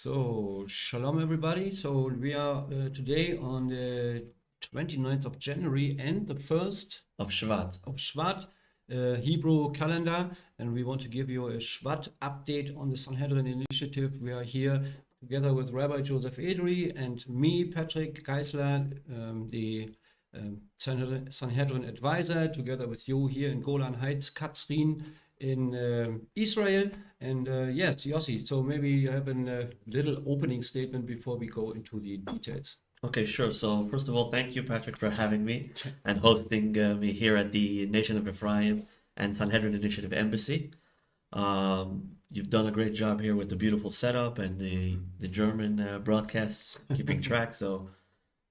So, shalom everybody. So, we are today on the 29th of January and the 1st of Shvat. Hebrew calendar, and we want to give you a Shvat update on the Sanhedrin Initiative. We are here together with Rabbi Joseph Edry and me, Patrick Geisler, the Sanhedrin advisor, together with you here in Golan Heights, Katzrin in Israel. And yes, Yossi, so maybe you have a little opening statement before we go into the details. Okay, sure. So first of all, thank you, Patrick, for having me and hosting me here at the Nation of Ephraim and Sanhedrin Initiative Embassy. You've done a great job here with the beautiful setup and the German broadcasts, keeping track. So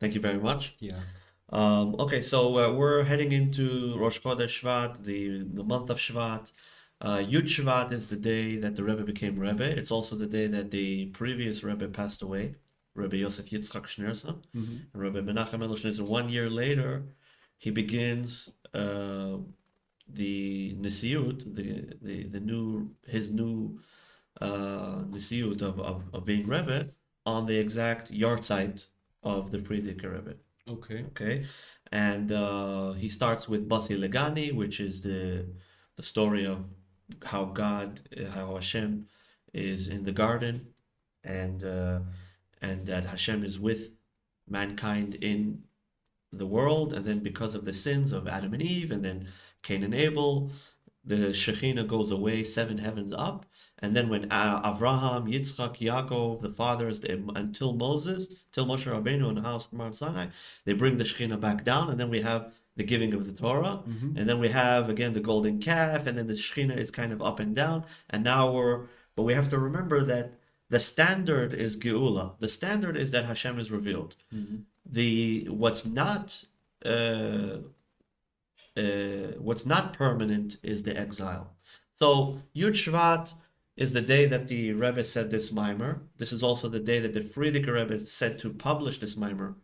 thank you very much. Yeah. Okay, so we're heading into Rosh Chodesh Shvat, the month of Shvat. Yud Shvat is the day that the Rebbe became Rebbe. It's also the day that the previous Rebbe passed away, Rabbi Yosef Yitzchak Schneerson, and Rabbi Menachem Mendel Schneerson. 1 year later, he begins the Nisiut, his new Nisiut of being Rebbe on the exact yahrzeit of the Frierdiker Rebbe. Okay, and he starts with Basi Legani, which is the story of how Hashem is in the garden, and that Hashem is with mankind in the world, and then because of the sins of Adam and Eve, and then Cain and Abel, the Shekhinah goes away 7 heavens up, and then when Avraham, Yitzchak, Yaakov, the fathers, until Moses, till Moshe Rabbeinu on the house of Mount Sinai, they bring the Shekhinah back down, and then we have the giving of the Torah, and then we have again the golden calf, and then the Shekhinah is kind of up and down, and now but we have to remember that the standard is Geula. The standard is that Hashem is revealed. What's not permanent is the exile. So Yud Shvat is the day that the Rebbe said this mimer. This is also the day that the Frierdiker Rebbe said to publish this mimer.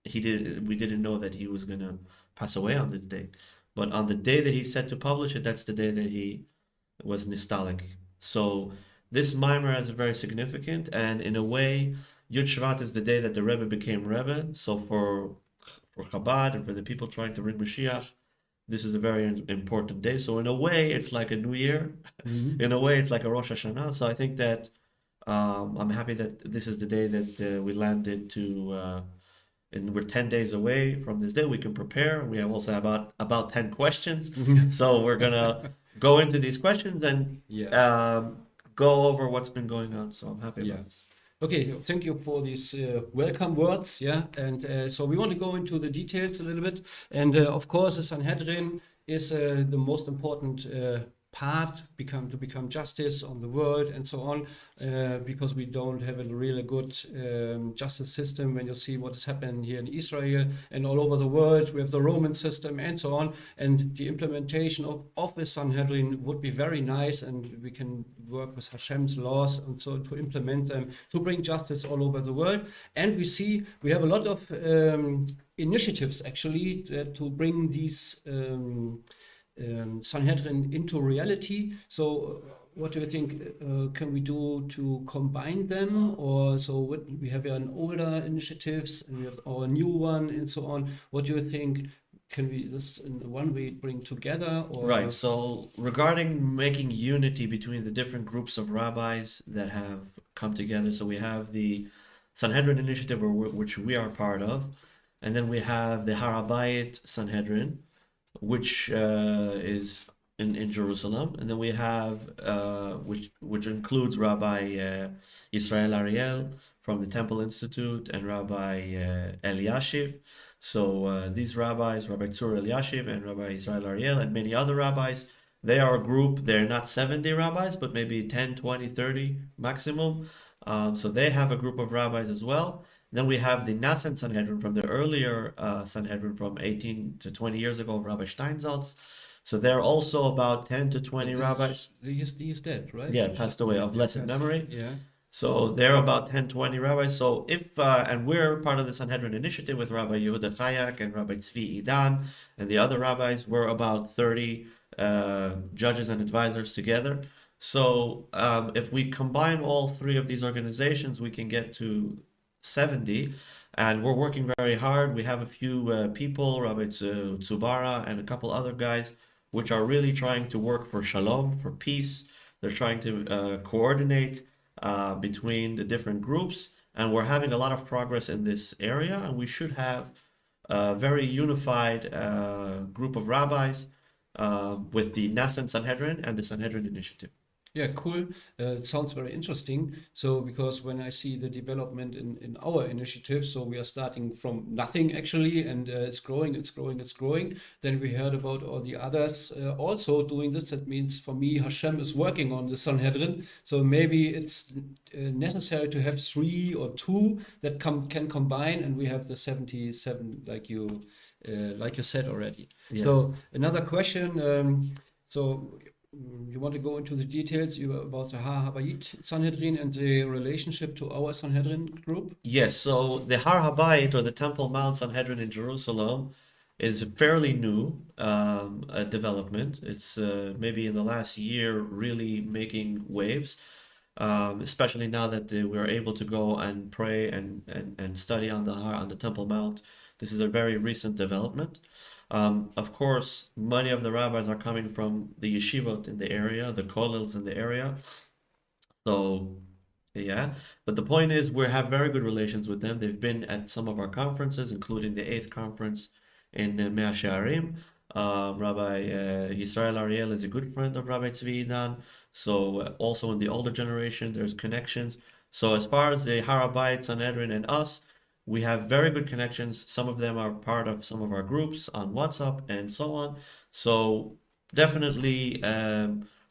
We didn't know that he was going to pass away on this day, but on the day that he said to publish it, that's the day that he was nostalgic. So this mimer is very significant, and in a way, Yud Shvat is the day that the Rebbe became Rebbe. So for Chabad and for the people trying to bring Mashiach, this is a very important day. So in a way, it's like a new year. In a way, it's like a Rosh Hashanah. So I think that I'm happy that this is the day that we landed to, and we're 10 days away from this day. We can prepare. We have also about 10 questions. So we're gonna go into these questions and go over what's been going on. So I'm happy about this. Okay, thank you for these welcome words. And so we want to go into the details a little bit. And of course, the Sanhedrin is the most important part to become justice on the world and so on, because we don't have a really good justice system. When you see what is happening here in Israel and all over the world, we have the Roman system and so on, and the implementation of the Sanhedrin would be very nice, and we can work with Hashem's laws and so to implement them to bring justice all over the world. And we have a lot of initiatives actually to bring these Sanhedrin into reality. So what do you think can we do to combine them? Or so we have an older initiatives and we have our new one and so on. What do you think? Can we this in one way bring together? Or? Right. So regarding making unity between the different groups of rabbis that have come together, so we have the Sanhedrin Initiative, which we are part of, and then we have the Har Habayit Sanhedrin, which is in Jerusalem, and then we have which includes Rabbi Yisroel Ariel from the Temple Institute and Rabbi Elyashiv. So these rabbis, Rabbi Tsur Elyashiv and Rabbi Yisroel Ariel and many other rabbis, they are a group. They're not 70 rabbis, but maybe 10, 20, 30 maximum. So they have a group of rabbis as well. Then we have the Nascent Sanhedrin from the earlier Sanhedrin from 18 to 20 years ago, Rabbi Steinsaltz. So they're also about 10 to 20 rabbis. He's dead, right? Yeah, passed away of blessed memory. Yeah. So they're about 10, 20 rabbis. So and we're part of the Sanhedrin Initiative with Rabbi Yehuda Chayak and Rabbi Tzvi Idan and the other rabbis. We're about 30 judges and advisors together. So if we combine all three of these organizations, we can get to 70, and we're working very hard. We have a few people, Rabbi Tsubara and a couple other guys, which are really trying to work for shalom, for peace. They're trying to coordinate between the different groups, and we're having a lot of progress in this area, and we should have a very unified group of rabbis with the Nascent Sanhedrin and the Sanhedrin Initiative. Yeah, cool. It sounds very interesting. So, because when I see the development in our initiative, so we are starting from nothing actually, and it's growing, it's growing, it's growing. Then we heard about all the others also doing this. That means for me, Hashem is working on the Sanhedrin. So maybe it's necessary to have 3 or 2 that can combine, and we have the 77, like you said already. Yes. So another question. So you want to go into the details about the Har Habayit Sanhedrin and the relationship to our Sanhedrin group? Yes, so the Har Habayit, or the Temple Mount Sanhedrin in Jerusalem, is a fairly new development. It's maybe in the last year really making waves, especially now that we're able to go and pray and study on the Temple Mount. This is a very recent development. Of course, many of the rabbis are coming from the yeshivot in the area, the kollels in the area. So, yeah. But the point is, we have very good relations with them. They've been at some of our conferences, including the 8th conference in Mea Shaerim. Rabbi Yisroel Ariel is a good friend of Rabbi Tzvi Idan. So, also in the older generation, there's connections. So, as far as the Har Habayit Sanhedrin and us, we have very good connections. Some of them are part of some of our groups on WhatsApp and so on. So definitely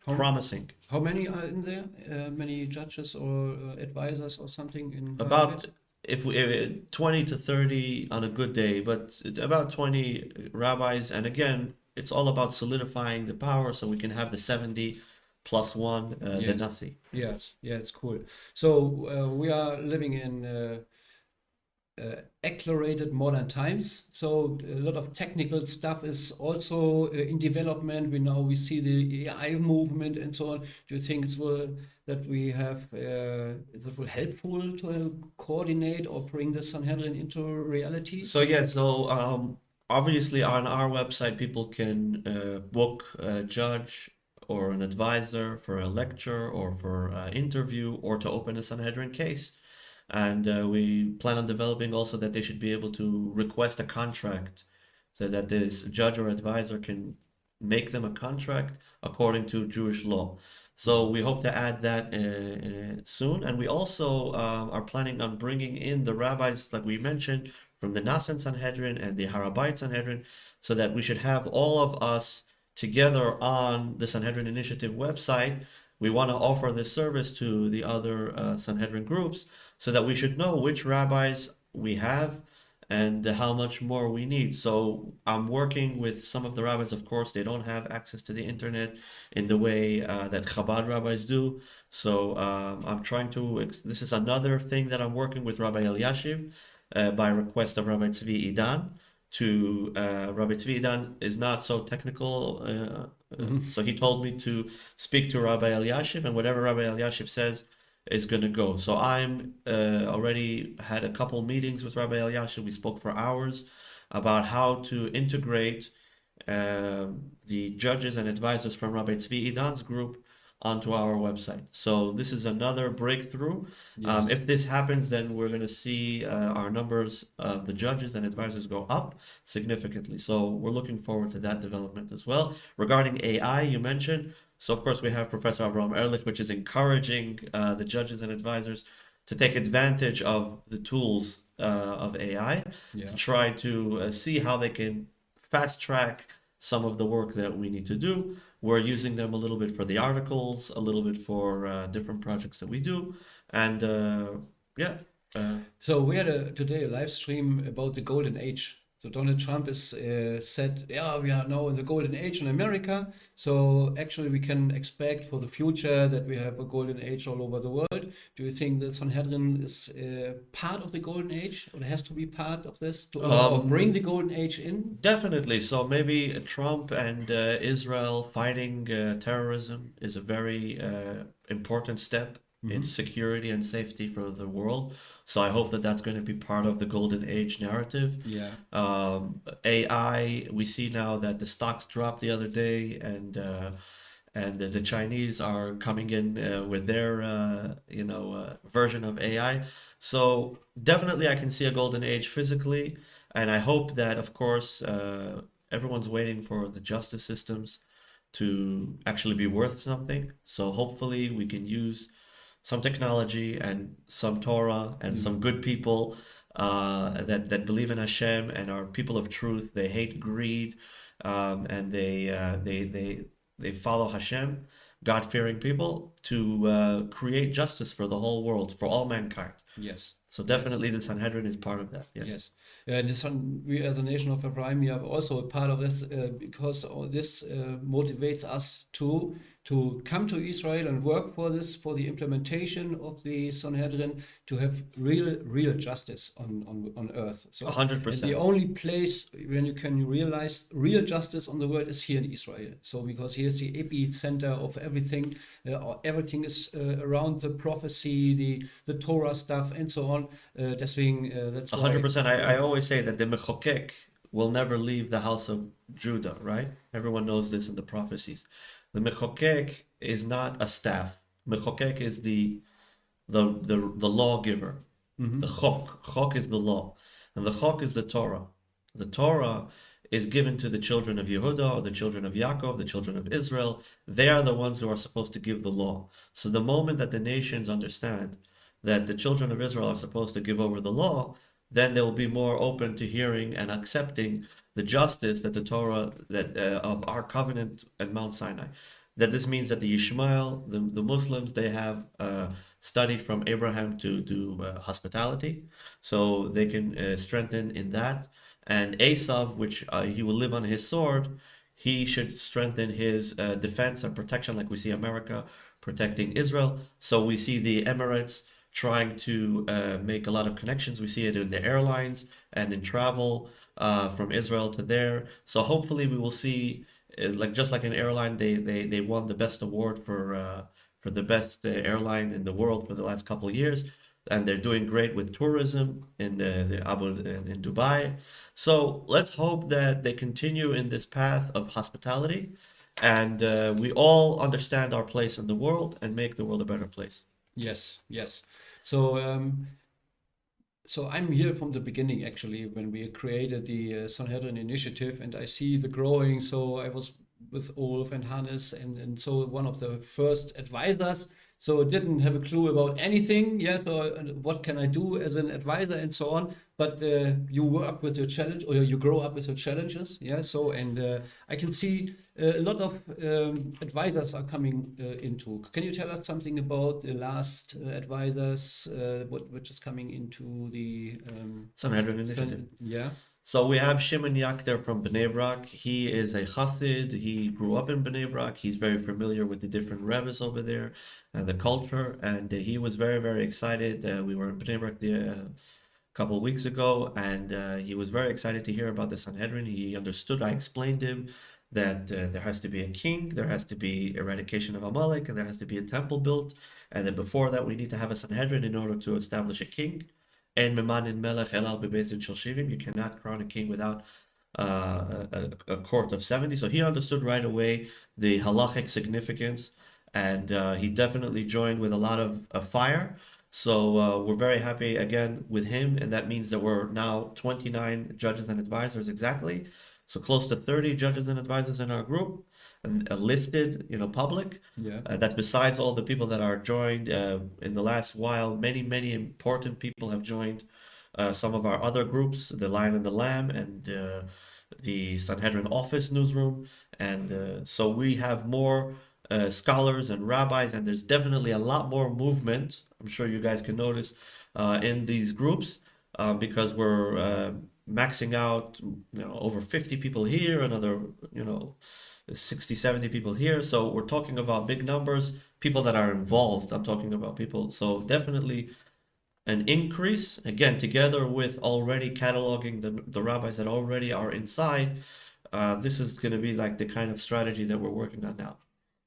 promising. How many are in there? Many judges or advisors or something in About if 20 to 30 on a good day, but about 20 rabbis. And again, it's all about solidifying the power so we can have the 70 plus 1, the Nasi. Yes, yeah, it's cool. So we are living in accelerated modern times, so a lot of technical stuff is also in development. We see the AI movement and so on. Do you think it will helpful to coordinate or bring the Sanhedrin into reality? So yeah, so obviously on our website people can book a judge or an advisor for a lecture or for an interview or to open a Sanhedrin case. And we plan on developing also that they should be able to request a contract so that this judge or advisor can make them a contract according to Jewish law. So we hope to add that soon. And we also are planning on bringing in the rabbis, like we mentioned, from the Nascent Sanhedrin and the Har Habayit Sanhedrin, so that we should have all of us together on the Sanhedrin Initiative website. We want to offer this service to the other Sanhedrin groups so that we should know which rabbis we have and how much more we need. So I'm working with some of the rabbis. Of course, they don't have access to the internet in the way that Chabad rabbis do. So I'm trying to, this is another thing that I'm working with Rabbi Elyashiv by request of Rabbi Tzvi Idan. Rabbi Tzvi Idan is not so technical, so he told me to speak to Rabbi Elyashiv, and whatever Rabbi Elyashiv says is going to go. So I'm already had a couple meetings with Rabbi Elyashiv. We spoke for hours about how to integrate the judges and advisors from Rabbi Tzvi Idan's group onto our website. So this is another breakthrough. Yes. If this happens, then we're going to see our numbers of the judges and advisors go up significantly. So we're looking forward to that development as well. Regarding AI, you mentioned, so of course we have Professor Avraham Ehrlich, which is encouraging the judges and advisors to take advantage of the tools of AI to try to see how they can fast track some of the work that we need to do. We're using them a little bit for the articles, a little bit for different projects that we do. And so we had today a live stream about the golden age. So Donald Trump is said, yeah, we are now in the golden age in America. So actually, we can expect for the future that we have a golden age all over the world. Do you think that Sanhedrin is part of the golden age, or has to be part of this to or bring the golden age in? Definitely. So maybe Trump and Israel fighting terrorism is a very important step in security and safety for the world. So I hope that that's going to be part of the golden age narrative. Yeah. AI, we see now that the stocks dropped the other day, and the Chinese are coming in with their version of AI. So definitely I can see a golden age physically, and I hope that, of course, everyone's waiting for the justice systems to actually be worth something. So hopefully we can use some technology and some Torah and some good people that believe in Hashem and are people of truth. They hate greed, and they follow Hashem, God-fearing people, to create justice for the whole world, for all mankind. Yes. So definitely the Sanhedrin is part of that. Yes. We as a nation of Avraham, we are also a part of this because this motivates us to come to Israel and work for the implementation of the Sanhedrin, to have real justice on earth. So 100%. the only place when you can realize real justice on the world is here in Israel. So because here's the epicenter of everything, everything is around the prophecy, the Torah stuff, and so on. Deswegen, that's why 100%. I always say that the Mechokek will never leave the house of Judah, right? Everyone knows this in the prophecies. The Mechokek is not a staff. Mechokek is the lawgiver. The Chok. Chok is the law. And the Chok is the Torah. The Torah is given to the children of Yehuda, or the children of Yaakov, the children of Israel. They are the ones who are supposed to give the law. So the moment that the nations understand that the children of Israel are supposed to give over the law, then they will be more open to hearing and accepting the justice that the Torah, of our covenant at Mount Sinai. That this means that the Ishmael, the Muslims, they have studied from Abraham to do hospitality, so they can strengthen in that. And Esav, which he will live on his sword, he should strengthen his defense and protection, like we see America protecting Israel. So we see the Emirates trying to make a lot of connections. We see it in the airlines and in travel from Israel to there. So hopefully we will see, just like an airline, they won the best award for the best airline in the world for the last couple of years, and they're doing great with tourism in in Dubai. So let's hope that they continue in this path of hospitality, and we all understand our place in the world and make the world a better place. Yes, yes. So I'm here from the beginning, actually, when we created the Sanhedrin Initiative, and I see the growing. So I was with Ulf and Hannes, and so one of the first advisors. So didn't have a clue about anything. Yeah. So what can I do as an advisor and so on. But you work with your challenge, or you grow up with your challenges. Yeah. So I can see a lot of advisors are coming into. Can you tell us something about the last advisors, which is coming into the Sanhedrin Initiative? Yeah. So we have Shimon Yakter from Bnei Brak. He is a chassid. He grew up in Bnei Brak. He's very familiar with the different rabbis over there and the culture. And he was very, very excited. We were in Bnei Brak a couple of weeks ago, and he was very excited to hear about the Sanhedrin. He understood. I explained to him that there has to be a king, there has to be eradication of Amalek, and there has to be a temple built. And then before that, we need to have a Sanhedrin in order to establish a king. And Memanin Melech Elal Bebezin Shel Shivim. You cannot crown a king without a court of 70. So he understood right away the halachic significance, and he definitely joined with a lot of fire. So we're very happy again with him, and that means that we're now 29 judges and advisors exactly. So close to 30 judges and advisors in our group, and listed, public. Yeah. That's besides all the people that are joined in the last while. Many important people have joined some of our other groups, the Lion and the Lamb, and the Sanhedrin Office Newsroom. And so we have more scholars and rabbis, and there's definitely a lot more movement. I'm sure you guys can notice in these groups because we're maxing out, over 50 people here, another, 60, 70 people here. So we're talking about big numbers, people that are involved. I'm talking about people. So definitely an increase, again, together with already cataloging the rabbis that already are inside. This is going to be like the kind of strategy that we're working on now.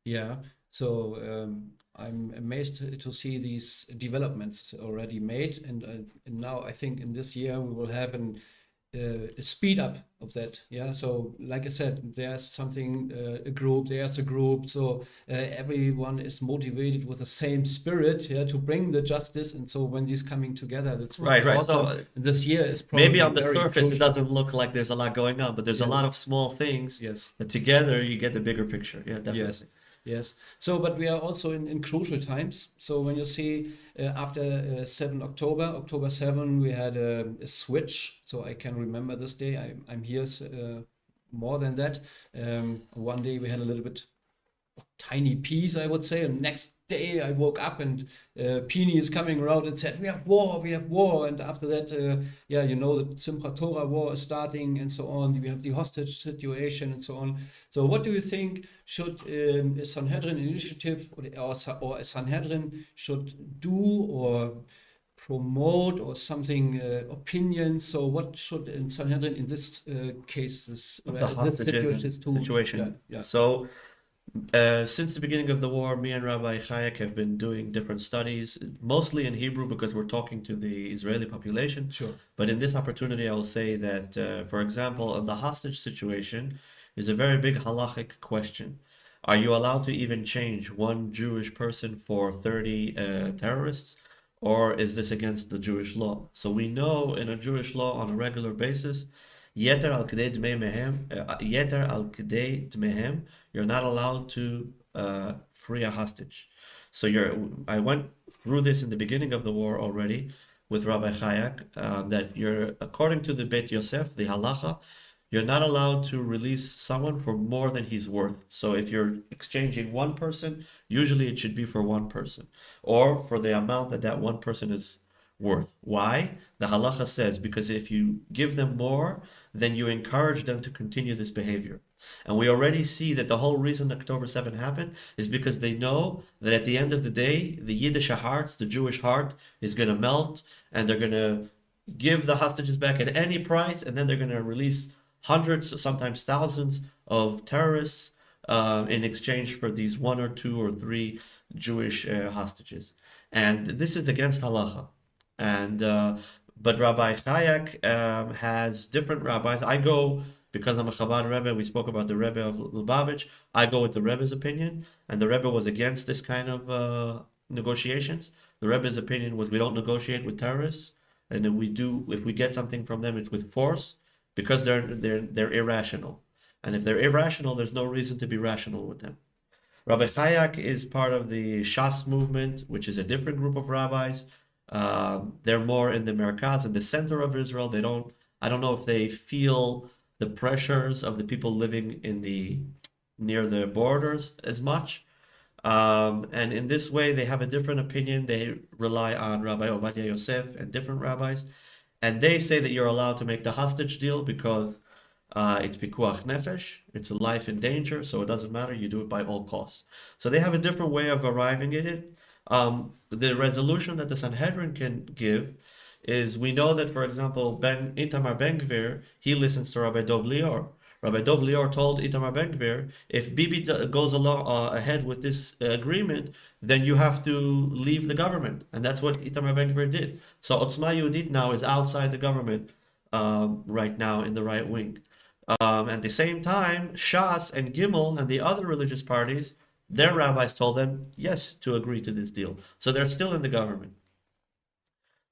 Yeah. So I'm amazed to see these developments already made, and now I think in this year we will have a speed up of that. Yeah. So like I said, there's something there's a group. So everyone is motivated with the same spirit, yeah, to bring the justice. And so when these coming together, that's right. So this year is probably maybe on the surface crucial. it doesn't look like there's a lot going on, but there's a lot of small things. Yes. That together you get the bigger picture. Yeah, definitely. Yes. Yes. So, but we are also in crucial times. So when you see after 7 October, October 7, we had a switch. So I can remember this day. I'm here more than that. One day we had a little bit of tiny peace, I would say. And next day I woke up and Pini is coming around and said, we have war. And after that, the Simchat Torah war is starting and so on. We have the hostage situation and so on. So what do you think should a Sanhedrin initiative or a Sanhedrin should do or promote or something, opinions? So what should a Sanhedrin in this cases, situation? Yeah. So since the beginning of the war, me and Rabbi Chayak have been doing different studies, mostly in Hebrew because we're talking to the Israeli population. Sure. But in this opportunity, I will say that, for example, in the hostage situation is a very big halachic question. Are you allowed to even change one Jewish person for 30 terrorists? Or is this against the Jewish law? So we know in a Jewish law on a regular basis, Yeter al Kedei Dmehem, you're not allowed to free a hostage. So I went through this in the beginning of the war already with Rabbi Chayak, that according to the Beit Yosef, the halacha, you're not allowed to release someone for more than he's worth. So if you're exchanging one person, usually it should be for one person, or for the amount that one person is worth. Why? The halacha says, because if you give them more, then you encourage them to continue this behavior. And we already see that the whole reason October 7 happened is because they know that at the end of the day, the Yiddish hearts, the Jewish heart, is going to melt, and they're going to give the hostages back at any price, and then they're going to release hundreds, sometimes thousands of terrorists in exchange for these 1 or 2 or 3 Jewish hostages. And this is against halacha. And but Rabbi Chayak has different rabbis. I go, because I'm a Chabad Rebbe, we spoke about the Rebbe of Lubavitch, I go with the Rebbe's opinion, and the Rebbe was against this kind of negotiations. The Rebbe's opinion was we don't negotiate with terrorists, and if we get something from them, it's with force, because they're irrational. And if they're irrational, there's no reason to be rational with them. Rabbi Chayak is part of the Shas movement, which is a different group of rabbis. They're more in the Merkaz, in the center of Israel. I don't know if they feel the pressures of the people living near the borders as much. And in this way, they have a different opinion. They rely on Rabbi Ovadia Yosef and different rabbis. And they say that you're allowed to make the hostage deal because it's pikuach nefesh, it's a life in danger, so it doesn't matter, you do it by all costs. So they have a different way of arriving at it. The resolution that the Sanhedrin can give is, we know that, for example, Itamar Ben-Gvir, he listens to Rabbi Dov Lior. Rabbi Dov Lior told Itamar Ben-Gvir, if Bibi goes ahead with this agreement, then you have to leave the government. And that's what Itamar Ben-Gvir did. So Otzma Yehudit now is outside the government right now in the right wing. At the same time, Shas and Gimel and the other religious parties, their rabbis told them, yes, to agree to this deal. So they're still in the government.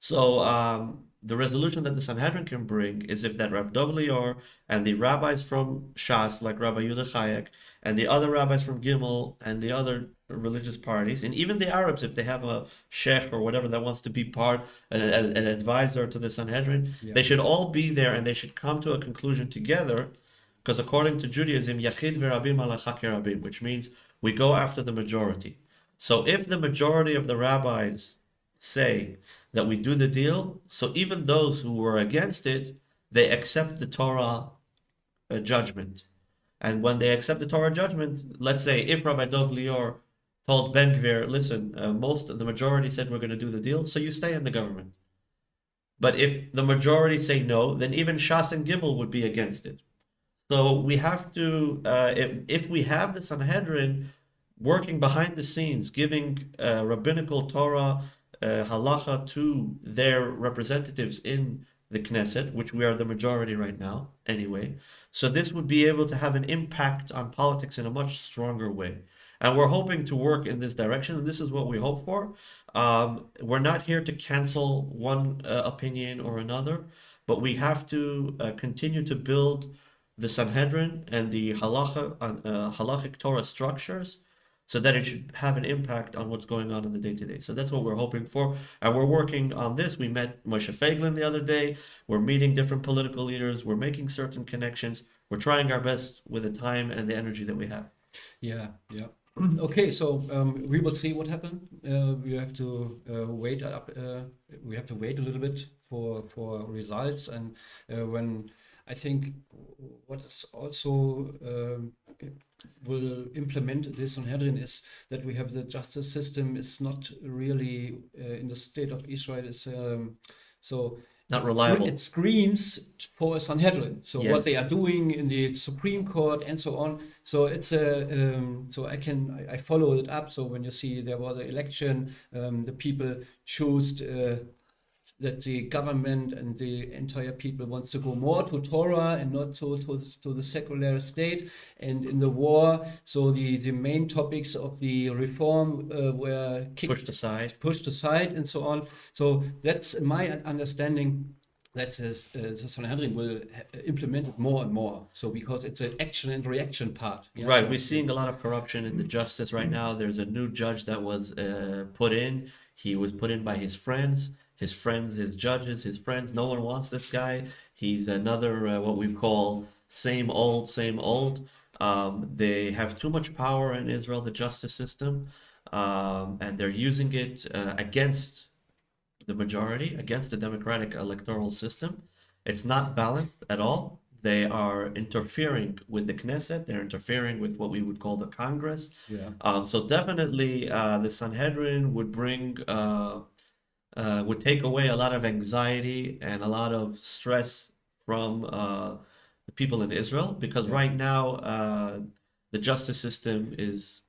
So the resolution that the Sanhedrin can bring is if that Rabbi Dov Lior and the rabbis from Shas, like Rabbi Yehuda Chayak, and the other rabbis from Gimel and the other religious parties, and even the Arabs, if they have a sheikh or whatever that wants to be an advisor to the Sanhedrin, they should all be there and they should come to a conclusion together, because according to Judaism, Yachid v'Rabim ala Chakir Rabim, which means we go after the majority. So if the majority of the rabbis say that we do the deal, so even those who were against it, they accept the Torah judgment. And when they accept the Torah judgment, let's say if Rabbi Dov Lior told Ben Gvir, listen, the majority said we're going to do the deal, so you stay in the government. But if the majority say no, then even Shas and Gimel would be against it. So we have to, if we have the Sanhedrin working behind the scenes, giving rabbinical Torah halacha to their representatives in the Knesset, which we are the majority right now anyway, so this would be able to have an impact on politics in a much stronger way. And we're hoping to work in this direction, and this is what we hope for. We're not here to cancel one opinion or another, but we have to continue to build the Sanhedrin and the halachic Torah structures so that it should have an impact on what's going on in the day-to-day. So that's what we're hoping for, and we're working on this. We met Moshe Feiglin the other day. We're meeting different political leaders. We're making certain connections. We're trying our best with the time and the energy that we have. Yeah. Okay, so we will see what happens. We have to wait up. We have to wait a little bit for results, and when I think what is also will implement this Sanhedrin is that we have the justice system is not really in the state of Israel is so. Not reliable. It screams for a Sanhedrin. So Yes. what they are doing in the Supreme Court and so on. So it's a so I follow it up. So when you see there was an election, the people chose that the government and the entire people wants to go more to Torah and not to the secular state. And in the war, so the main topics of the reform were Pushed aside, and so on. So that's my understanding. That the Sanhedrin will implement it more and more. So because it's an action and reaction part. Yeah? Right, So, we're seeing a lot of corruption in the justice right now. There's a new judge that was put in. He was put in by his friends, his judges, his friends. No one wants this guy. He's another what we call same old, same old. They have too much power in Israel, the justice system, and they're using it against the majority, against the democratic electoral system. It's not balanced at all. They are interfering with the Knesset. They're interfering with what we would call the Congress. yeah. So definitely, the Sanhedrin would would take away a lot of anxiety and a lot of stress from the people in Israel, because Yeah. right now the justice system is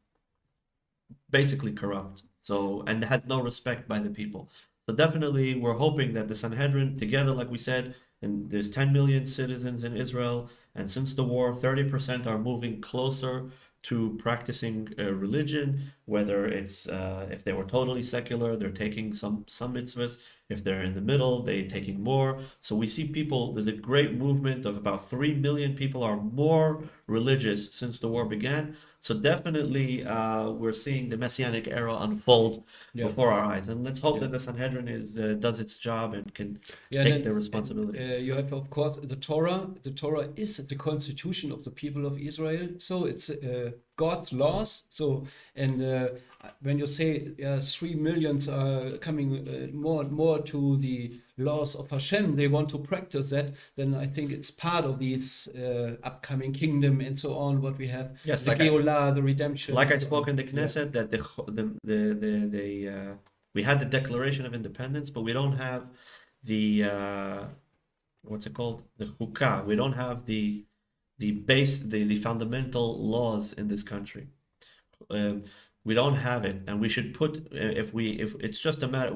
basically corrupt. So, and has no respect by the people. So definitely, we're hoping that the Sanhedrin, together, like we said, and there's 10 million citizens in Israel, and since the war, 30% are moving closer to practicing religion, whether it's if they were totally secular, they're taking some mitzvahs. If they're in the middle, they're taking more. So we see people, there's a great movement of about 3 million people are more religious since the war began. So definitely, we're seeing the Messianic era unfold Yeah. before our eyes. And let's hope Yeah. that the Sanhedrin does its job and can Yeah, take and their responsibility. you have, of course, the Torah. The Torah is the constitution of the people of Israel. So it's God's laws. So, and when you say 3 millions are coming more and more to the laws of Hashem, they want to practice that, then I think it's part of this upcoming kingdom and so on, what we have. Yes, the like Geulah, the redemption. Like I and so spoke on. in the Knesset, that we had the Declaration of Independence, but we don't have the what's it called? The Chukah. We don't have the fundamental laws in this country. We don't have it, and we should put if it's just a matter.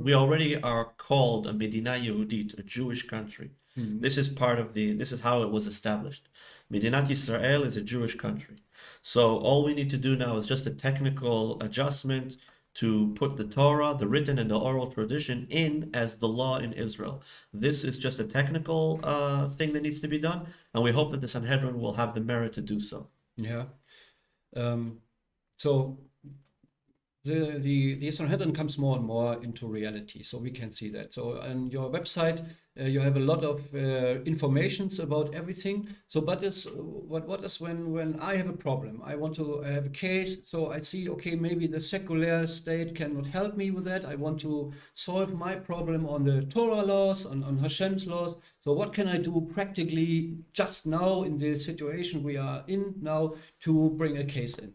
We already are called a Medina Yehudit, a Jewish country. Mhm. This is how it was established. Medinat Yisrael is a Jewish country. So all we need to do now is just a technical adjustment to put the Torah, the written and the oral tradition, in as the law in Israel. This is just a technical thing that needs to be done, and we hope that the Sanhedrin will have the merit to do so. Yeah. So the Sanhedrin comes more and more into reality. So we can see that. So on your website, You have a lot of informations about everything. So, but what is when I have a problem? I have a case. So I see, okay, maybe the secular state cannot help me with that. I want to solve my problem on the Torah laws, on Hashem's laws. So what can I do practically just now in the situation we are in now to bring a case in?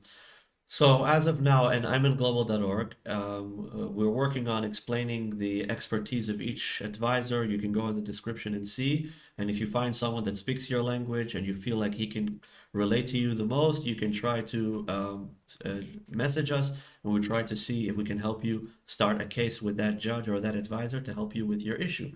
So as of now, and I'm in global.org, we're working on explaining the expertise of each advisor. You can go in the description and see. And if you find someone that speaks your language and you feel like he can relate to you the most, you can try to message us, and we'll try to see if we can help you start a case with that judge or that advisor to help you with your issue.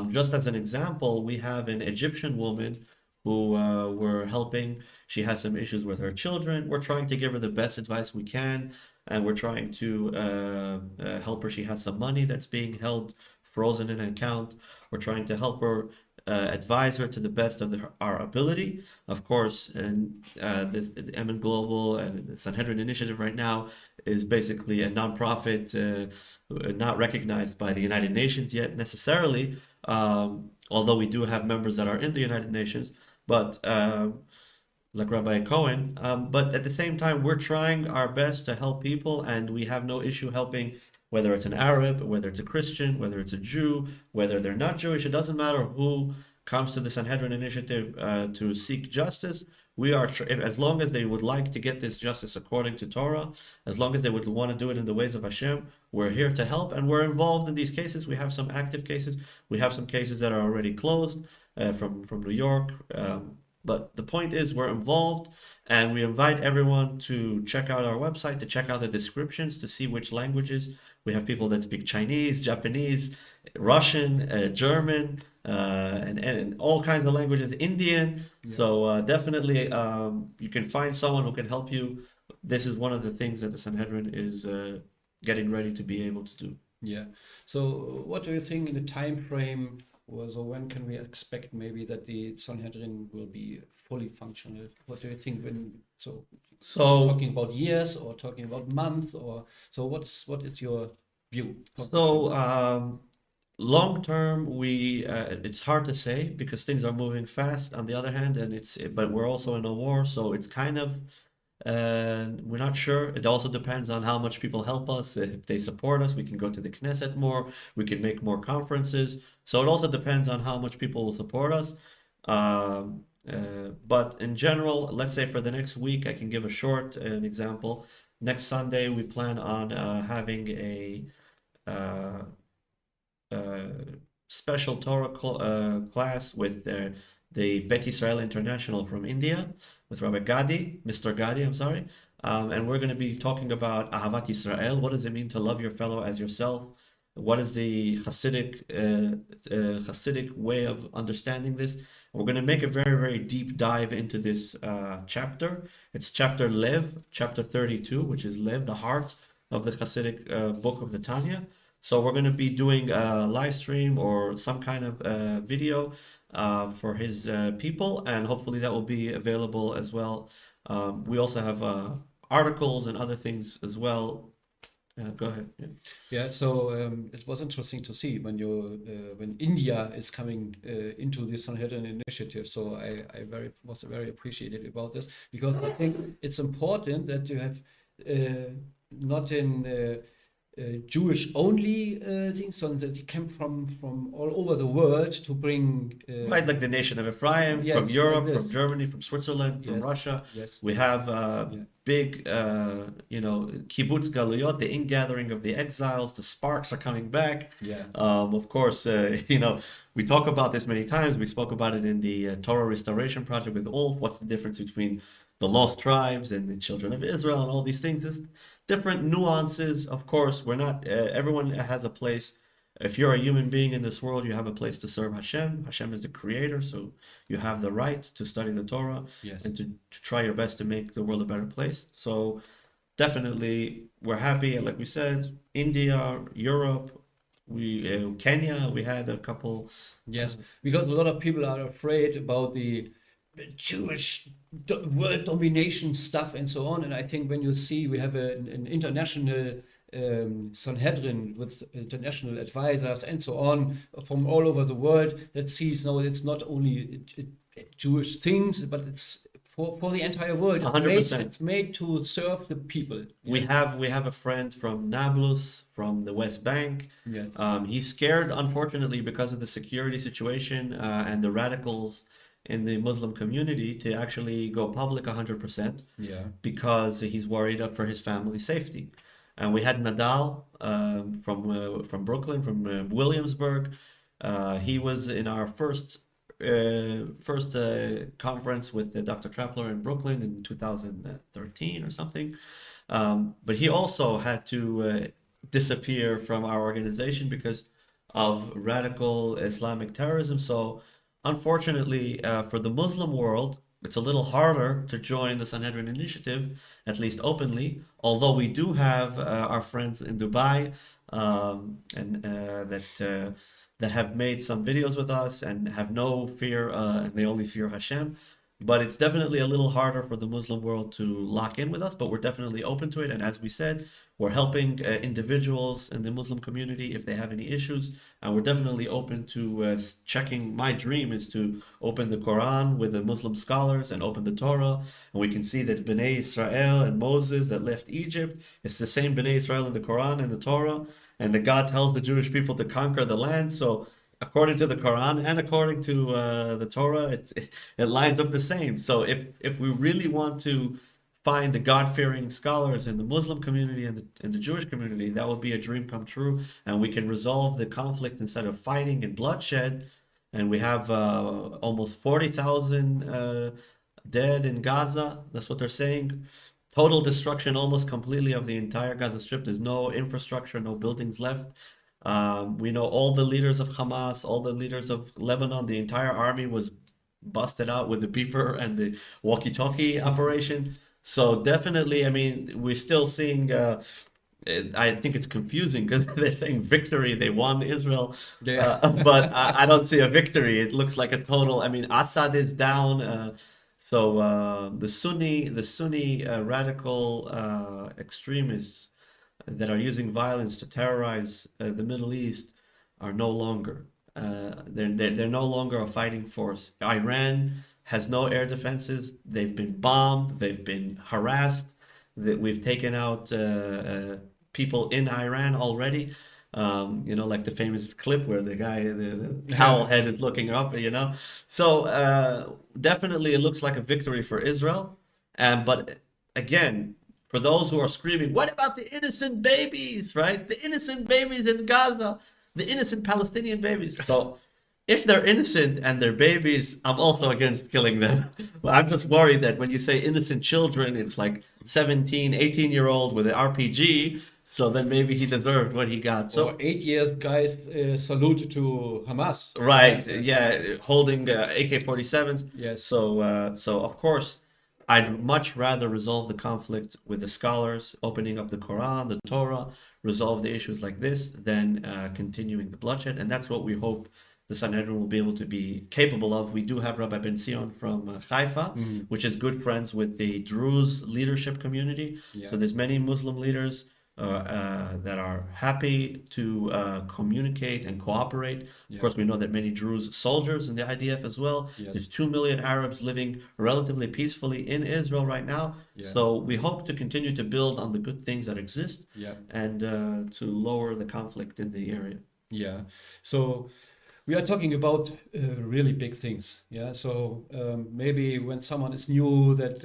Just as an example, we have an Egyptian woman who we're helping. She has some issues with her children. We're trying to give her the best advice we can, and we're trying to help her. She has some money that's being held frozen in an account. We're trying to help her, advise her to the best of our ability. Of course, and this MN Global and the Sanhedrin Initiative right now is basically a nonprofit, not recognized by the United Nations yet necessarily, although we do have members that are in the United Nations, but like Rabbi Cohen, but at the same time, we're trying our best to help people, and we have no issue helping, whether it's an Arab, whether it's a Christian, whether it's a Jew, whether they're not Jewish. It doesn't matter who comes to the Sanhedrin Initiative to seek justice. We are, as long as they would like to get this justice according to Torah, as long as they would want to do it in the ways of Hashem, we're here to help, and we're involved in these cases. We have some active cases. We have some cases that are already closed from New York. But the point is, we're involved, and we invite everyone to check out our website, to check out the descriptions, to see which languages. We have people that speak Chinese, Japanese, Russian, German, and all kinds of languages, Indian. Yeah. So definitely you can find someone who can help you. This is one of the things that the Sanhedrin is getting ready to be able to do. Yeah. So what do you think in the time frame? So when can we expect maybe that the Sanhedrin will be fully functional? What do you think so talking about years or talking about months, or so what is your view? So long term, it's hard to say because things are moving fast on the other hand, but we're also in a war, so it's kind of we're not sure. It also depends on how much people help us. If they support us, we can go to the Knesset more, we can make more conferences. So it also depends on how much people will support us. But in general, let's say for the next week, I can give an example. Next Sunday, we plan on having a special Torah class with the Bet Yisrael International from India, with Rabbi Mr. Gadi, I'm sorry. And we're going to be talking about Ahavat Yisrael. What does it mean to love your fellow as yourself? What is the Hasidic way of understanding this? We're going to make a very, very deep dive into this chapter. It's chapter Lev, chapter 32, which is Lev, the heart of the Hasidic book of the Tanya. So we're going to be doing a live stream or some kind of video for his people, and hopefully that will be available as well. We also have articles and other things as well. Go ahead. Yeah. So it was interesting to see when India is coming into the Sanhedrin Initiative. So I was very appreciative about this, because I think it's important that you have not in Jewish only things, so that you come from all over the world to bring right, like the nation of Ephraim, yes, from Europe, like from Germany, from Switzerland, from Russia. Yes. We have big, kibbutz galuyot, the ingathering of the exiles. The sparks are coming back. Yeah. Of course, we talk about this many times. We spoke about it in the Torah Restoration Project with Ulf. What's the difference between the lost tribes and the children of Israel and all these things? It's different nuances. Of course, we're not, everyone has a place. If you're a human being in this world, you have a place to serve Hashem. Hashem is the creator, so you have the right to study the Torah, yes, and to try your best to make the world a better place. So definitely, we're happy. Like we said, India, Europe, Kenya, we had a couple. Yes, because a lot of people are afraid about the Jewish world domination stuff and so on. And I think when you see we have an international Sanhedrin with international advisors and so on from all over the world that sees now it's not only Jewish things, but it's for the entire world. It's 100%. It's made to serve the people. We Yes. have a friend from Nablus, from the West Bank. Yes. He's scared, unfortunately, because of the security situation and the radicals in the Muslim community to actually go public 100% Yeah. because he's worried for his family's safety. And we had Nadal from Brooklyn, from Williamsburg. He was in our first conference with Dr. Trapler in Brooklyn in 2013 or something. But he also had to disappear from our organization because of radical Islamic terrorism. So unfortunately, for the Muslim world, it's a little harder to join the Sanhedrin Initiative, at least openly, although we do have our friends in Dubai that have made some videos with us and have no fear, and they only fear Hashem. But it's definitely a little harder for the Muslim world to lock in with us, but we're definitely open to it. And as we said, we're helping individuals in the Muslim community if they have any issues. And we're definitely open to checking. My dream is to open the Quran with the Muslim scholars and open the Torah. And we can see that Bnei Israel and Moses that left Egypt, it's the same Bnei Israel in the Quran and the Torah. And that God tells the Jewish people to conquer the land. So according to the Quran and according to the Torah, it lines up the same. So if we really want to find the God-fearing scholars in the Muslim community and the Jewish community, that would be a dream come true, and we can resolve the conflict instead of fighting and bloodshed. And we have almost 40,000 dead in Gaza. That's what they're saying. Total destruction almost completely of the entire Gaza Strip. There's no infrastructure, no buildings left. We know all the leaders of Hamas, all the leaders of Lebanon, the entire army was busted out with the beeper and the walkie-talkie operation. So definitely, I mean, we're still seeing, I think it's confusing because they're saying victory, they won Israel, Yeah. but I don't see a victory. It looks like a total, I mean, Assad is down. So the Sunni radical extremists that are using violence to terrorize the Middle East are no longer. They're no longer a fighting force. Iran has no air defenses. They've been bombed. They've been harassed. We've taken out people in Iran already. Like the famous clip where the guy, the cowl head is looking up, So definitely it looks like a victory for Israel. But again, for those who are screaming, what about the innocent babies, right? The innocent babies in Gaza, the innocent Palestinian babies. So if they're innocent and they're babies, I'm also against killing them. Well, I'm just worried that when you say innocent children, it's like 17, 18-year-old with an RPG. So then maybe he deserved what he got. So 8 years, guys, salute to Hamas. right, yeah, holding AK-47s. Yes. So of course, I'd much rather resolve the conflict with the scholars, opening up the Quran, the Torah, resolve the issues like this, than continuing the bloodshed. And that's what we hope the Sanhedrin will be able to be capable of. We do have Rabbi Ben Zion from Haifa, which is good friends with the Druze leadership community. Yeah. So there's many Muslim leaders that are happy to communicate and cooperate. Of course, we know that many Druze soldiers in the IDF as well. Yes. There's 2 million Arabs living relatively peacefully in Israel right now. Yeah. So we hope to continue to build on the good things that exist and to lower the conflict in the area. Yeah. So we are talking about really big things. Yeah. So maybe when someone is new, that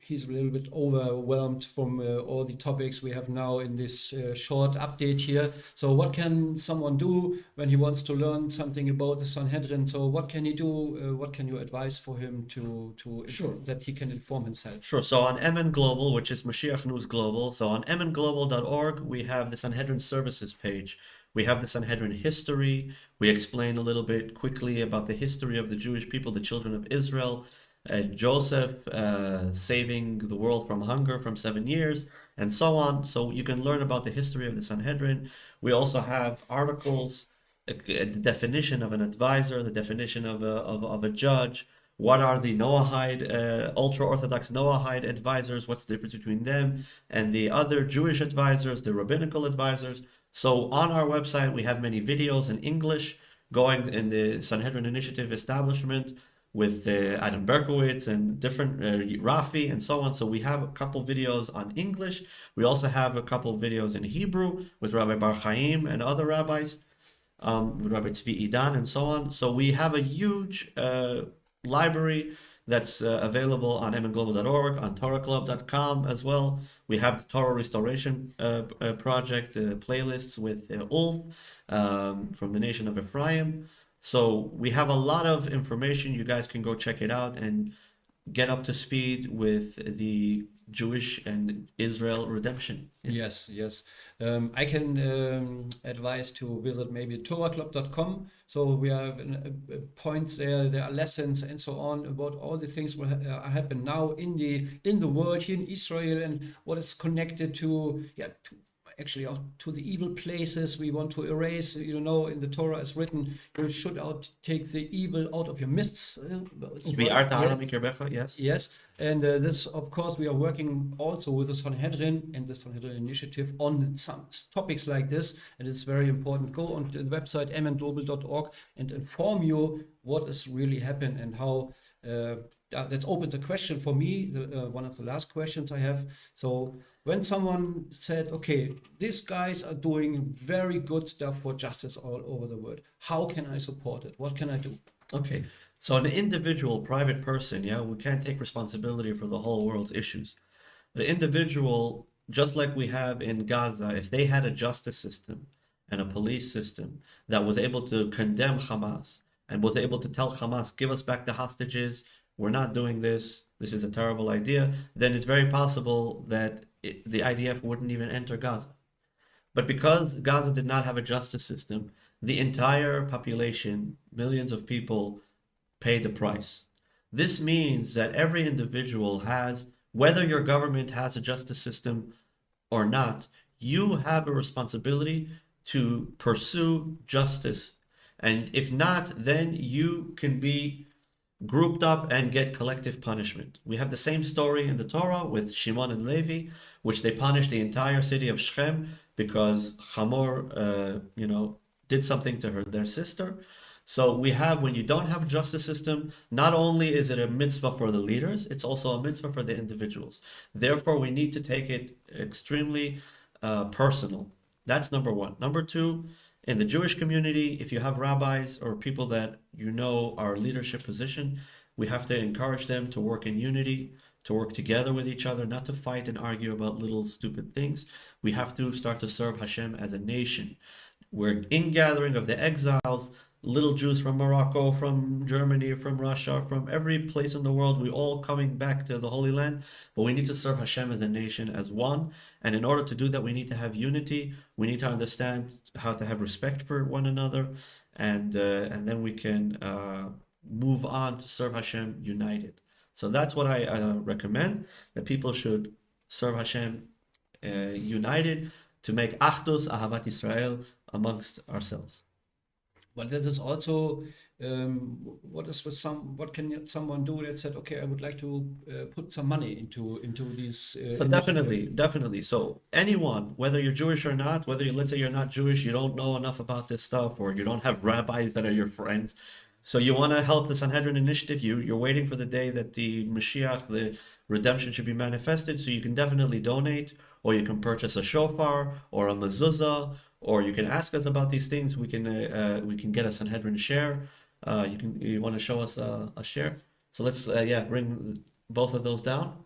he's a little bit overwhelmed from all the topics we have now in this short update here. So what can someone do when he wants to learn something about the Sanhedrin? So what can he do? What can you advise for him to Sure. that he can inform himself? Sure. So on MN Global, which is Mashiach News Global, so on mnglobal.org, we have the Sanhedrin Services page. We have the Sanhedrin history. We explain a little bit quickly about the history of the Jewish people, the children of Israel, Joseph saving the world from hunger from 7 years, and so on. So you can learn about the history of the Sanhedrin. We also have articles, the definition of an advisor, the definition of a judge. What are the Noahide, ultra-Orthodox Noahide advisors? What's the difference between them and the other Jewish advisors, the rabbinical advisors? So on our website, we have many videos in English going in the Sanhedrin Initiative establishment with Adam Berkowitz and different Rafi and so on. So we have a couple videos on English. We also have a couple videos in Hebrew with Rabbi Bar Chaim and other rabbis, with Rabbi Tzvi Idan and so on. So we have a huge library that's available on mnglobal.org, on torahclub.com as well. We have the Torah Restoration Project playlists with Ulf from the nation of Ephraim. So we have a lot of information. You guys can go check it out and get up to speed with the Jewish and Israel redemption. Yes. I can advise to visit maybe torahclub.com. So we have points there. There are lessons and so on about all the things what happen now in the world here in Israel and what is connected to to the evil places we want to erase. In the Torah is written, you should take the evil out of your midst. Yes. And this, of course, we are working also with the Sanhedrin and the Sanhedrin Initiative on some topics like this, and it's very important. Go on to the website mnglobal.org and inform you what is really happened and how. That's opens a question for me, one of the last questions I have. So when someone said, okay, these guys are doing very good stuff for justice all over the world, how can I support it? What can I do? Okay, so an individual, private person, we can't take responsibility for the whole world's issues. The individual, just like we have in Gaza, if they had a justice system and a police system that was able to condemn Hamas and was able to tell Hamas, give us back the hostages, we're not doing this, this is a terrible idea, then it's very possible that the IDF wouldn't even enter Gaza. But because Gaza did not have a justice system, the entire population, millions of people, paid the price. This means that every individual has, whether your government has a justice system or not, you have a responsibility to pursue justice. And if not, then you can be grouped up and get collective punishment. We have the same story in the Torah with Shimon and Levi, which they punished the entire city of Shechem because Hamor, did something to their sister. So we have, when you don't have a justice system, not only is it a mitzvah for the leaders, it's also a mitzvah for the individuals. Therefore, we need to take it extremely personal. That's number one. Number two, in the Jewish community, if you have rabbis or people that are leadership position, we have to encourage them to work in unity, to work together with each other, not to fight and argue about little stupid things. We have to start to serve Hashem as a nation. We're ingathering of the exiles, little Jews from Morocco, from Germany, from Russia, from every place in the world. We all coming back to the Holy Land, but we need to serve Hashem as a nation, as one. And in order to do that, we need to have unity. We need to understand how to have respect for one another, and then we can move on to serve Hashem united. So that's what I recommend, that people should serve Hashem united, to make Achdus, Ahavat Yisrael amongst ourselves. But that is also what can someone do that said, okay, I would like to put some money into these. So definitely. So anyone, whether you're Jewish or not, whether let's say you're not Jewish, you don't know enough about this stuff, or you don't have rabbis that are your friends, so you want to help the Sanhedrin Initiative, you're waiting for the day that the Mashiach, the redemption, should be manifested. So you can definitely donate, or you can purchase a shofar or a mezuzah, or you can ask us about these things. We can get a Sanhedrin share. You want to show us a share? So let's bring both of those down.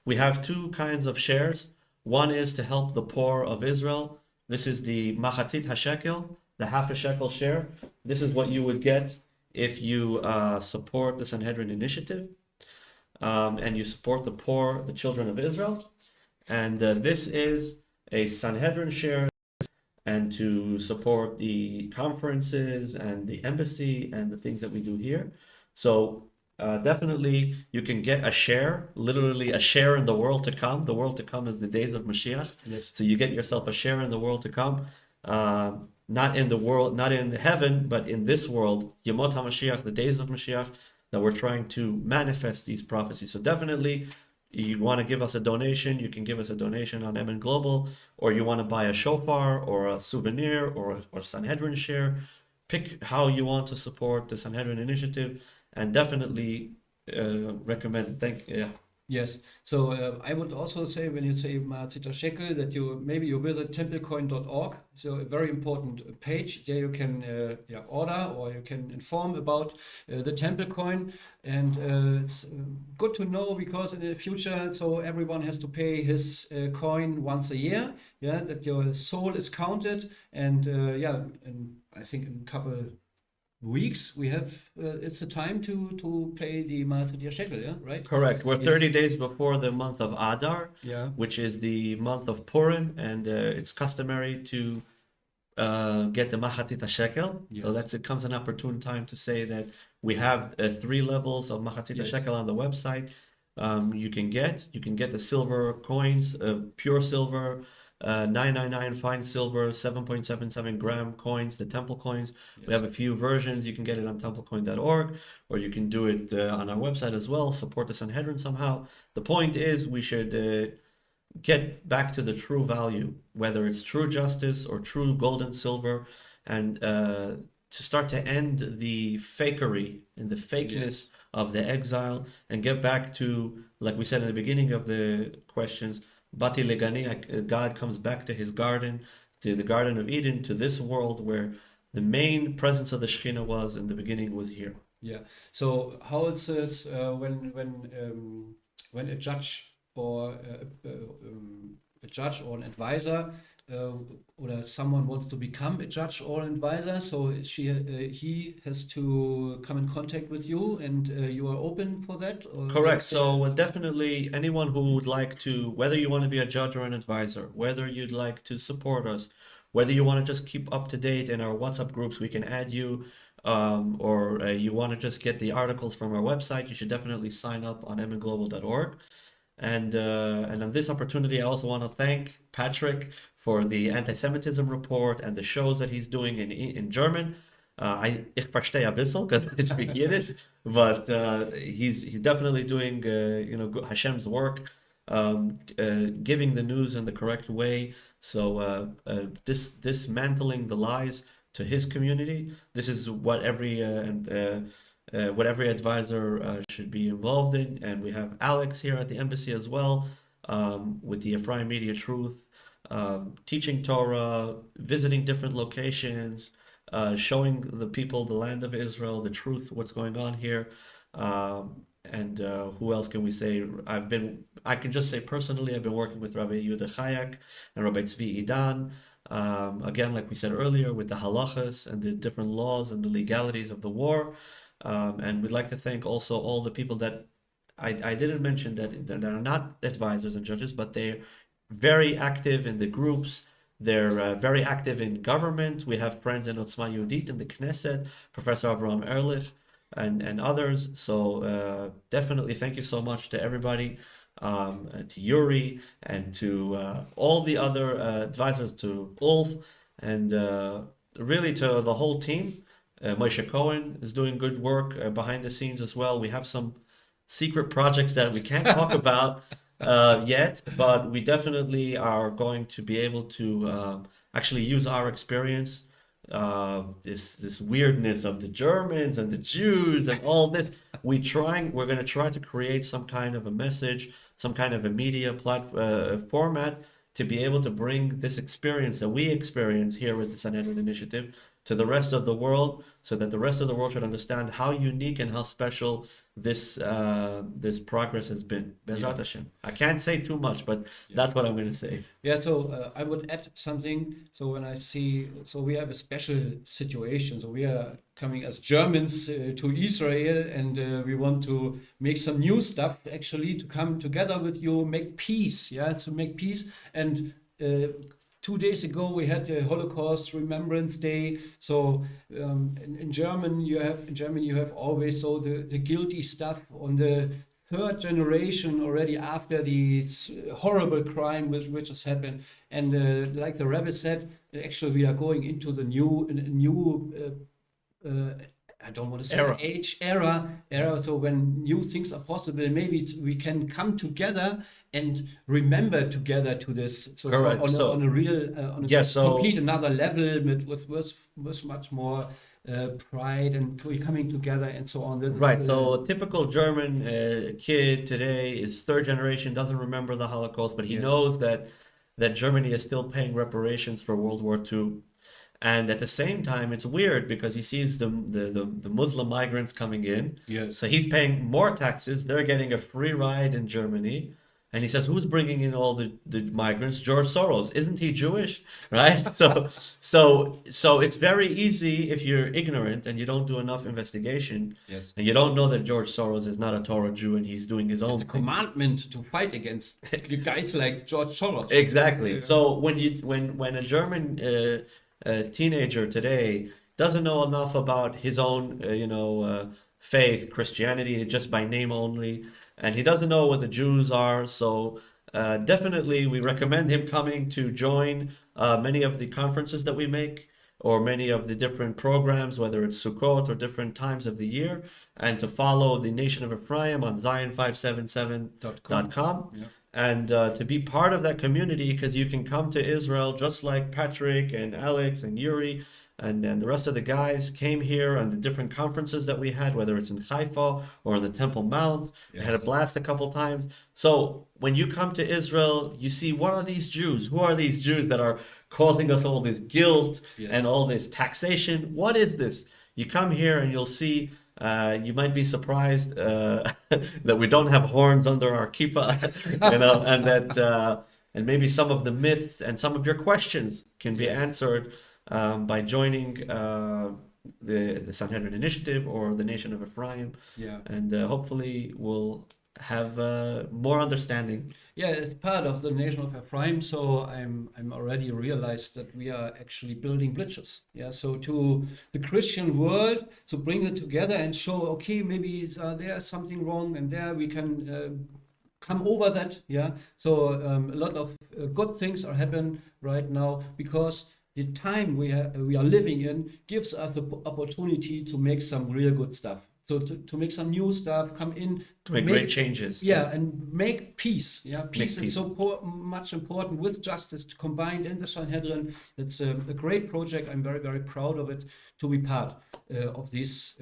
We have two kinds of shares. One is to help the poor of Israel. This is the machatzit hashekel, the half a shekel share. This is what you would get if you support the Sanhedrin Initiative, and you support the poor, the children of Israel. And this is a Sanhedrin share, and to support the conferences and the embassy and the things that we do here. So definitely you can get a share, literally a share in the world to come. The world to come is the days of Mashiach. Yes. So you get yourself a share in the world to come. Not in the world, not in heaven, but in this world, Yemot HaMashiach, the days of Mashiach. that we're trying to manifest these prophecies. So definitely, you want to give us a donation, you can give us a donation on MN Global, or you want to buy a shofar or a souvenir or Sanhedrin share. Pick how you want to support the Sanhedrin Initiative, and definitely recommend. Yes. So I would also say, when you say Ma'atzita Shekel, that you visit templecoin.org. So a very important page. There you can order, or you can inform about the temple coin. And it's good to know, because in the future, so everyone has to pay his coin once a year. Yeah, that your soul is counted. And and I think in a couple weeks we have it's the time to pay the Ma'atzita Shekel, yeah, right? Correct. We're 30 days before the month of Adar, Yeah. which is the month of Purim, and it's customary to get the Machatzita Shekel. Yes. So it comes an opportune time to say that we have 3 levels of Machatzita Yes. Shekel on the website. You can get the silver coins, pure silver, 999 fine silver, 7.77 gram coins, the temple coins. We have a few versions. You can get it on templecoin.org, or you can do it on our website as well. Support the Sanhedrin somehow. The point is, we should get back to the true value, whether it's true justice or true gold and silver, and to start to end the fakery and the fakeness of the exile, and get back to, like we said in the beginning of the questions, Bati Legani, God comes back to his garden, to the Garden of Eden, to this world where the main presence of the Shekhinah was in the beginning, was here. Yeah. So how it says when a judge or an advisor or someone wants to become a judge or an advisor, so he has to come in contact with you, and you are open for that? Or Correct. So definitely anyone who would like to, whether you want to be a judge or an advisor, whether you'd like to support us, whether you want to just keep up to date in our WhatsApp groups, we can add you, or you want to just get the articles from our website, you should definitely sign up on mnglobal.org. And on this opportunity, I also want to thank Patrick for the anti-Semitism report and the shows that he's doing in German. Ich verstehe ein bisschen because I speak Yiddish, but he's definitely doing Hashem's work, giving the news in the correct way. So dismantling the lies to his community. This is what every advisor should be involved in. And we have Alex here at the embassy as well, with the Ephraim Media Truth, teaching Torah, visiting different locations, showing the people the land of Israel, the truth, what's going on here. And who else can we say? I can just say personally, I've been working with Rabbi Yehuda Chayak and Rabbi Tzvi Idan. Again, like we said earlier, with the halachas and the different laws and the legalities of the war. And we'd like to thank also all the people that I didn't mention that are not advisors and judges, but they're very active in the groups. They're very active in government. We have friends in Otzma Yehudit, in the Knesset, Professor Avraham Ehrlich, and others. So definitely thank you so much to everybody, and to Yuri, and to all the other advisors, to Ulf, and really to the whole team. Moshe Cohen is doing good work behind the scenes as well. We have some secret projects that we can't talk about yet, but we definitely are going to be able to actually use our experience, this weirdness of the Germans and the Jews and all this. We're going to try to create some kind of a message, some kind of a media format, to be able to bring this experience that we experience here with the Sanhedrin Initiative to the rest of the world, so that the rest of the world should understand how unique and how special this progress has been. Bezrat Hashem. I can't say too much, but that's what I'm going to say. Yeah, so I would add something. So when I see, so we have a special situation. So we are coming as Germans to Israel, and we want to make some new stuff, actually, to come together with you, make peace. Yeah, to make peace. And 2 days ago we had the Holocaust Remembrance Day. So in Germany you have always the guilty stuff on the third generation already after the horrible crime which has happened. And like the rabbi said, actually we are going into the new I don't want to say Era. era. So when new things are possible, maybe we can come together and remember together to this. So Correct. on a real, on a Yeah, so- complete another level with much more pride and coming together and so on. This is, Right. So a typical German kid today is third generation, doesn't remember the Holocaust, but he Yes. knows that Germany is still paying reparations for World War II. And at the same time, it's weird because he sees the Muslim migrants coming in. Yes. So he's paying more taxes. They're getting a free ride in Germany. And he says, who's bringing in all the migrants? George Soros. Isn't he Jewish? Right? So it's very easy if you're ignorant and you don't do enough investigation Yes. and you don't know that George Soros is not a Torah Jew and he's doing his own It's a thing. commandment to fight against you guys like George Soros. Exactly. So when a German teenager today doesn't know enough about his own faith, Christianity, just by name only, and he doesn't know what the Jews are, so definitely we recommend him coming to join many of the conferences that we make, or many of the different programs, whether it's Sukkot or different times of the year, and to follow the Nation of Ephraim on Zion577.com. Yeah. And to be part of that community, because you can come to Israel just like Patrick and Alex and Yuri and then the rest of the guys came here and the different conferences that we had, whether it's in Haifa or in the Temple Mount. We had a blast a couple times. So when you come to Israel, you see, what are these Jews? Who are these Jews that are causing us all this guilt and all this taxation? What is this? You come here and you'll see. You might be surprised that we don't have horns under our kippah, and that and maybe some of the myths and some of your questions can be answered by joining the Sanhedrin Initiative or the Nation of Ephraim, and hopefully we'll have more understanding. Yeah, it's part of the Nation of Ephraim, so I'm already realized that we are actually building bridges. Yeah, so to the Christian world, to bring it together and show, okay, maybe there's something wrong, and there we can come over that. Yeah, so a lot of good things are happening right now because the time we are living in gives us the opportunity to make some real good stuff. So to make some new stuff, come in to make great changes. Yeah, and make peace. Yeah, peace Make is so much important with justice combined in the Sanhedrin. It's a great project. I'm very, very proud of it to be part of these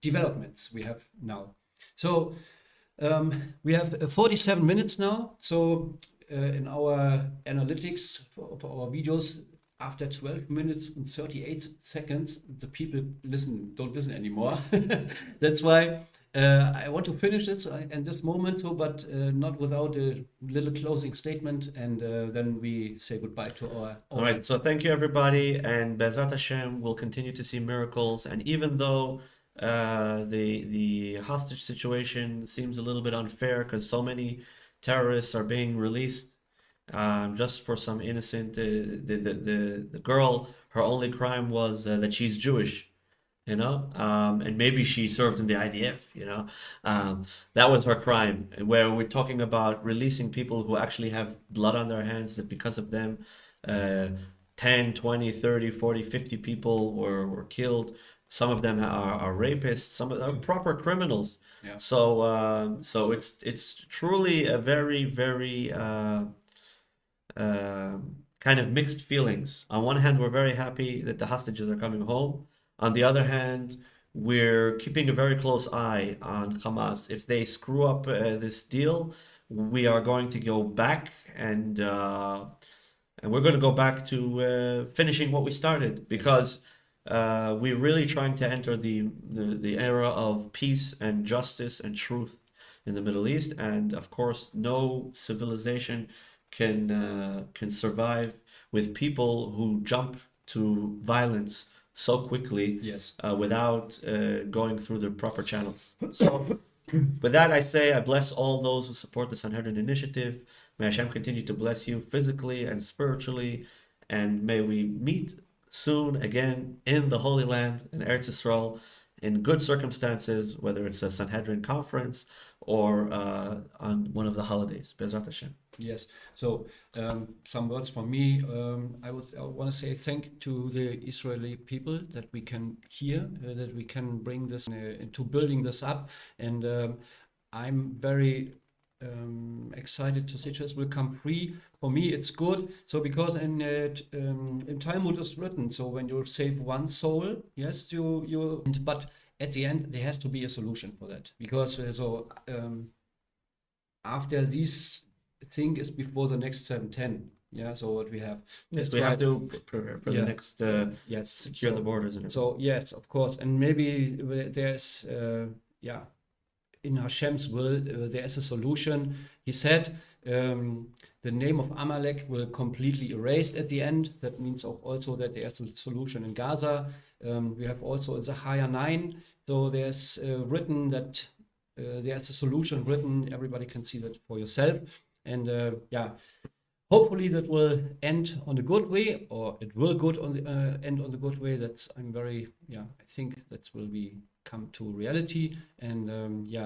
developments we have now. So we have 47 minutes now. So in our analytics for our videos, after 12 minutes and 38 seconds, the people don't listen anymore. That's why I want to finish this in this moment, but not without a little closing statement, and then we say goodbye to our audience. All right, so thank you everybody, and Bezrat Hashem will continue to see miracles, and even though the hostage situation seems a little bit unfair because so many terrorists are being released, just for some innocent, the girl, her only crime was that she's Jewish, and maybe she served in the IDF, that was her crime. Where we're talking about releasing people who actually have blood on their hands, that because of them 10, 20, 30, 40, 50 people were killed. Some of them are rapists, some of them are proper criminals. Yeah. So it's truly a very, very kind of mixed feelings. On one hand, we're very happy that the hostages are coming home. On the other hand, we're keeping a very close eye on Hamas. If they screw up this deal, we are going to go back and we're going to go back to finishing what we started, because we're really trying to enter the era of peace and justice and truth in the Middle East. And of course, no civilization can survive with people who jump to violence so quickly, without going through the proper channels. So with that, I say I bless all those who support the Sanhedrin Initiative. May Hashem continue to bless you physically and spiritually, and may we meet soon again in the Holy Land, in Eretz Yisrael, in good circumstances, whether it's a Sanhedrin conference or on one of the holidays. Bezrat Hashem. Yes. So some words from me. I want to say thank to the Israeli people that we can hear, that we can bring this into building this up, and I'm very excited to see this will come free. For me, it's good. So because in Talmud is written, so when you save one soul, yes, but at the end there has to be a solution for that, because after this thing is before the next 710. Yeah, so what we have. Yes, we have to prepare for the next yes, secure the borders and everything. So yes, of course, and maybe there's in Hashem's will there is a solution. He said the name of Amalek will completely erased at the end. That means also that there's a solution in Gaza. We have also in Zechariah 9. So there's written that there's a solution written. Everybody can see that for yourself. And hopefully that will end on a good way, or it will end on the good way. I think that will come to reality. And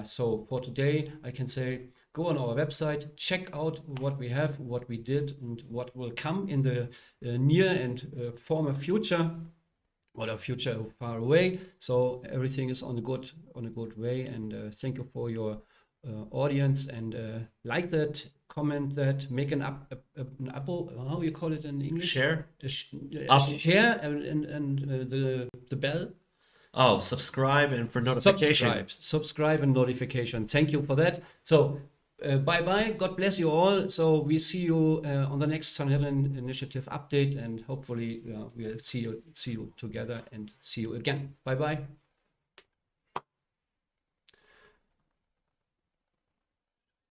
so for today, I can say, go on our website, check out what we have, what we did, and what will come in the near and former future, or a future far away. So everything is on a good way. And thank you for your audience, and like that, comment that, make an apple. How you call it in English? Share. Share and the bell. Oh, subscribe and for notification. Subscribe and notification. Thank you for that. So bye-bye. God bless you all. So we see you on the next Sanhedrin Initiative update, and hopefully we'll see you together and see you again. Bye-bye.